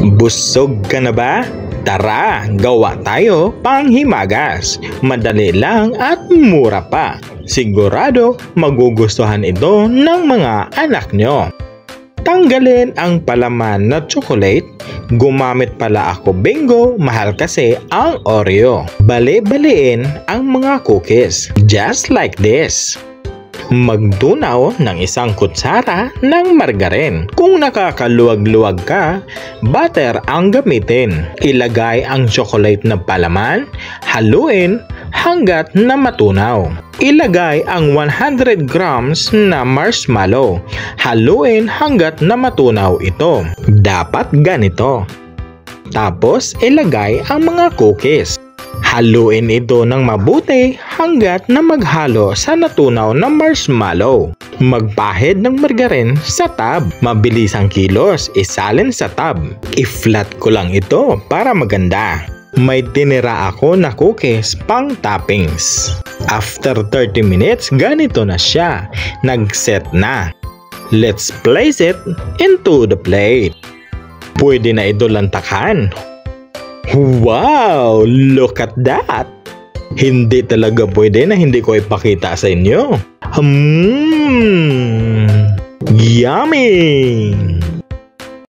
Busog ka na ba? Tara, gawa tayo panghimagas. Madali lang at mura pa. Sigurado magugustuhan ito ng mga anak nyo. Tanggalin ang palaman na chocolate. Gumamit pala ako bingo, mahal kasi ang Oreo. Bali-baliin ang mga cookies. Just like this. Magtunaw ng isang kutsara ng margarin. Kung nakakaluwag-luwag ka, butter ang gamitin. Ilagay ang chocolate na palaman, haluin hanggat na matunaw. Ilagay ang 100 grams na marshmallow. Haluin hanggat na matunaw ito. Dapat ganito. Tapos ilagay ang mga cookies. Haluin ito ng mabuti hanggat na maghalo sa natunaw na marshmallow. Magpahid ng margarin sa tab. Mabilis ang kilos, isalin sa tab. I-flat ko lang ito para maganda. May tinira ako na cookies pang toppings. After 30 minutes, ganito na siya. Nag-set na. Let's place it into the plate. Pwede na ito lantakan. Wow! Look at that! Hindi talaga pwede na hindi ko ipakita sa inyo. Yummy!